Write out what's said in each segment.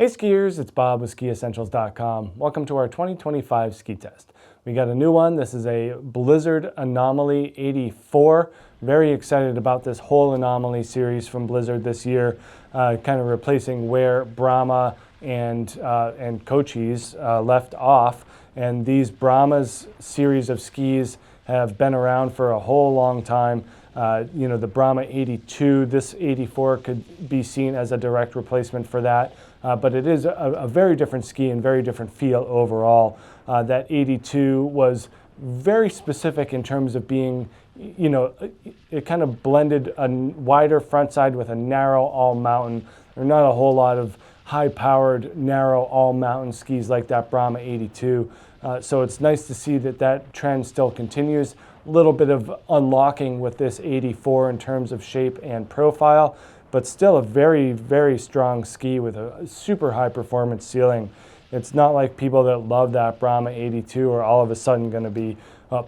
Hey skiers, it's Bob with SkiEssentials.com. Welcome to our 2025 ski test. We got a new one. This is a Blizzard Anomaly 84. Very excited about this whole Anomaly series from Blizzard this year, kind of replacing where Brahma and Cochise left off. And these Brahma's series of skis have been around for a whole long time. The Brahma 82, this 84 could be seen as a direct replacement for that. But it is a very different ski and very different feel overall. That 82 was very specific in terms of being, it kind of blended a wider front side with a narrow all-mountain. There are not a whole lot of high-powered, narrow all-mountain skis like that Brahma 82. So it's nice to see that trend still continues. A little bit of unlocking with this 84 in terms of shape and profile, but still a very, very strong ski with a super high performance ceiling. It's not like people that love that Brahma 82 are all of a sudden going to be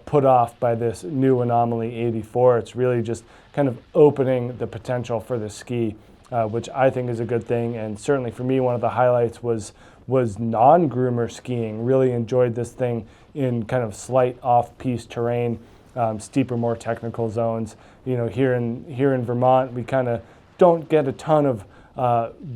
put off by this new Anomaly 84. It's really just kind of opening the potential for the ski, which I think is a good thing. And certainly for me, one of the highlights was non-groomer skiing. Really enjoyed this thing in kind of slight off-piste terrain, steeper, more technical zones. Here in Vermont, we kind of don't get a ton of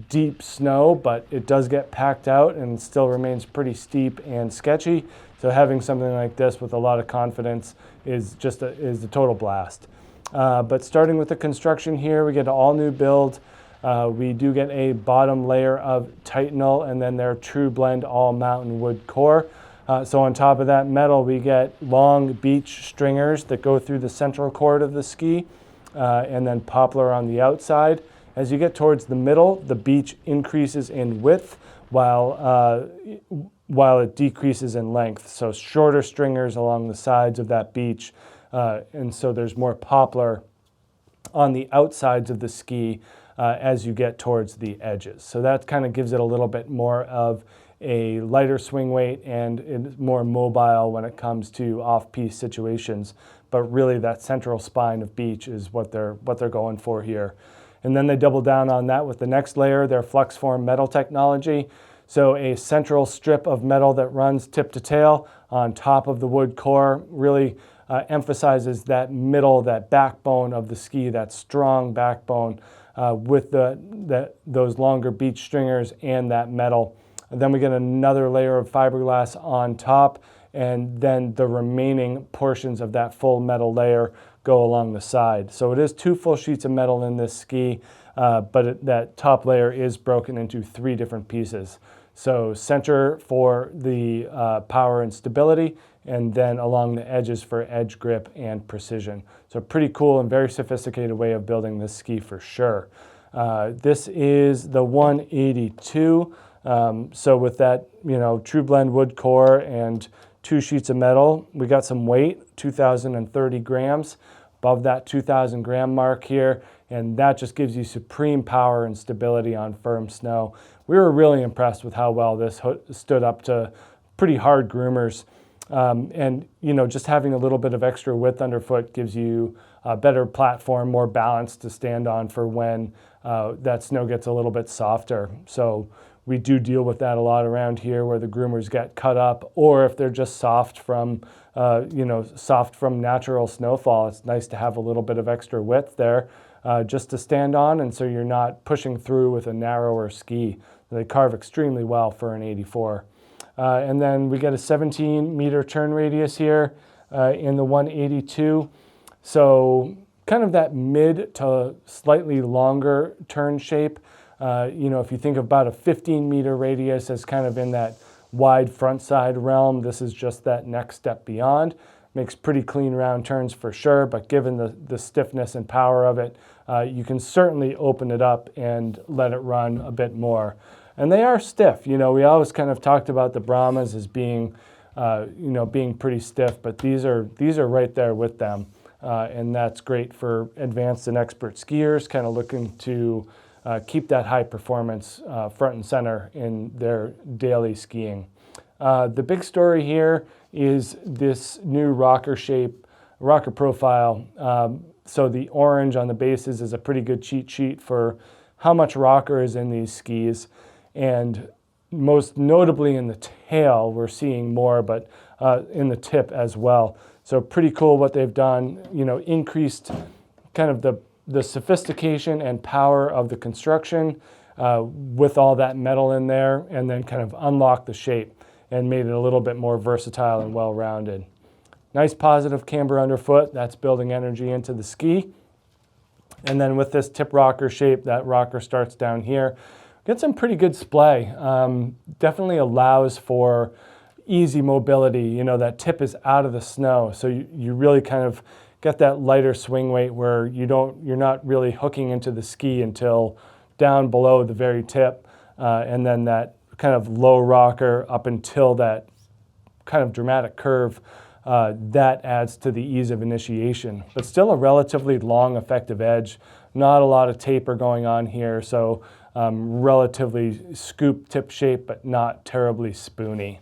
deep snow, but it does get packed out and still remains pretty steep and sketchy. So having something like this with a lot of confidence is a total blast. But starting with the construction here, we get an all new build. We do get a bottom layer of Titanal and then their True Blend all mountain wood core. So on top of that metal, we get long beech stringers that go through the central chord of the ski. And then poplar on the outside. As you get towards the middle, the beech increases in width while it decreases in length. So shorter stringers along the sides of that beech, and so there's more poplar on the outsides of the ski as you get towards the edges. So that kind of gives it a little bit more of a lighter swing weight and it's more mobile when it comes to off-piste situations. But really that central spine of beech is what they're going for here. And then they double down on that with the next layer, their Flux Form metal technology. So a central strip of metal that runs tip to tail on top of the wood core really emphasizes that middle, that backbone of the ski, that strong backbone with those longer beech stringers and that metal. And then we get another layer of fiberglass on top, and then the remaining portions of that full metal layer go along the side. So it is 2 full sheets of metal in this ski, but that top layer is broken into 3 different pieces. So center for the power and stability, and then along the edges for edge grip and precision. So pretty cool and very sophisticated way of building this ski for sure. This is the 182. So with that, True Blend wood core and 2 sheets of metal, we got some weight, 2,030 grams, above that 2,000 gram mark here, and that just gives you supreme power and stability on firm snow. We were really impressed with how well this stood up to pretty hard groomers. And just having a little bit of extra width underfoot gives you a better platform, more balance to stand on for when that snow gets a little bit softer. So we do deal with that a lot around here where the groomers get cut up, or if they're just soft from natural snowfall. It's nice to have a little bit of extra width there just to stand on, and so you're not pushing through with a narrower ski. They carve extremely well for an 84. And then we get a 17-meter turn radius here in the 182. So kind of that mid to slightly longer turn shape. If you think about a 15-meter radius as kind of in that wide front side realm, this is just that next step beyond. Makes pretty clean round turns for sure, but given the stiffness and power of it, you can certainly open it up and let it run a bit more. And they are stiff. We always kind of talked about the Brahmas as being, being pretty stiff, but these are right there with them. And that's great for advanced and expert skiers kind of looking to keep that high performance front and center in their daily skiing. The big story here is this new rocker profile. So the orange on the bases is a pretty good cheat sheet for how much rocker is in these skis. and most notably in the tail, we're seeing more, but in the tip as well. So pretty cool what they've done, increased kind of the sophistication and power of the construction with all that metal in there, and then kind of unlocked the shape and made it a little bit more versatile and well-rounded. Nice positive camber underfoot, that's building energy into the ski. And then with this tip rocker shape, that rocker starts down here. Get some pretty good splay. Definitely allows for easy mobility. That tip is out of the snow, so you really kind of get that lighter swing weight where you're not really hooking into the ski until down below the very tip, and then that kind of low rocker up until that kind of dramatic curve. That adds to the ease of initiation, but still a relatively long effective edge. Not a lot of taper going on here, so relatively scoop tip shape, but not terribly spoony.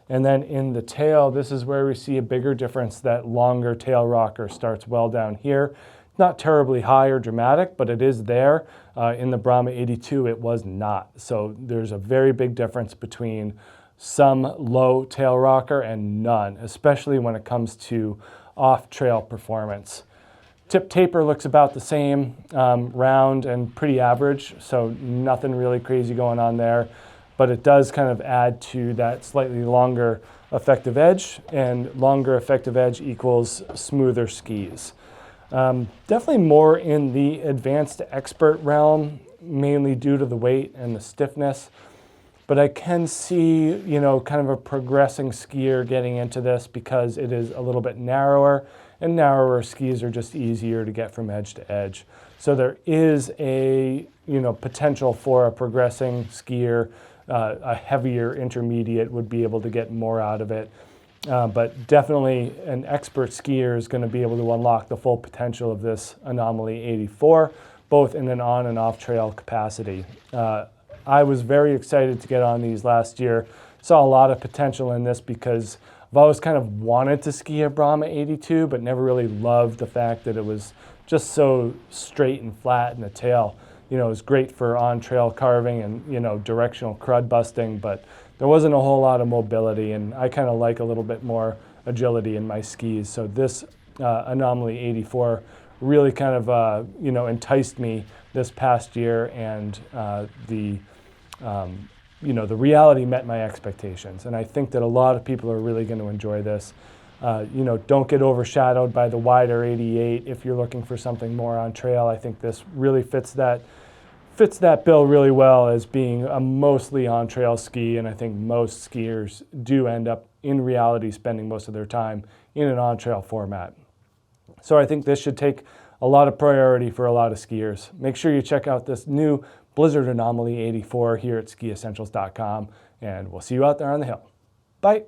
And then in the tail, this is where we see a bigger difference. That longer tail rocker starts well down here. Not terribly high or dramatic, but it is there. In the Brahma 82, it was not. So there's a very big difference between some low tail rocker and none, especially when it comes to off-trail performance. Tip taper looks about the same, round and pretty average, so nothing really crazy going on there, but it does kind of add to that slightly longer effective edge, and longer effective edge equals smoother skis. Definitely more in the advanced expert realm, mainly due to the weight and the stiffness. But I can see, kind of a progressing skier getting into this because it is a little bit narrower, and narrower skis are just easier to get from edge to edge. So there is a, potential for a progressing skier. A heavier intermediate would be able to get more out of it. But definitely an expert skier is going to be able to unlock the full potential of this Anomaly 84, both in an on and off trail capacity. I was very excited to get on these last year. Saw a lot of potential in this because I've always kind of wanted to ski a Brahma 82, but never really loved the fact that it was just so straight and flat in the tail. It was great for on-trail carving and, directional crud busting, but there wasn't a whole lot of mobility, and I kind of like a little bit more agility in my skis. So this Anomaly 84 really kind of, enticed me this past year, and the reality met my expectations. And I think that a lot of people are really going to enjoy this. Don't get overshadowed by the wider 88 if you're looking for something more on trail. I think this really fits that bill really well as being a mostly on trail ski, and I think most skiers do end up in reality spending most of their time in an on trail format. So I think this should take a lot of priority for a lot of skiers. Make sure you check out this new Blizzard Anomaly 84 here at skiessentials.com, and we'll see you out there on the hill. Bye.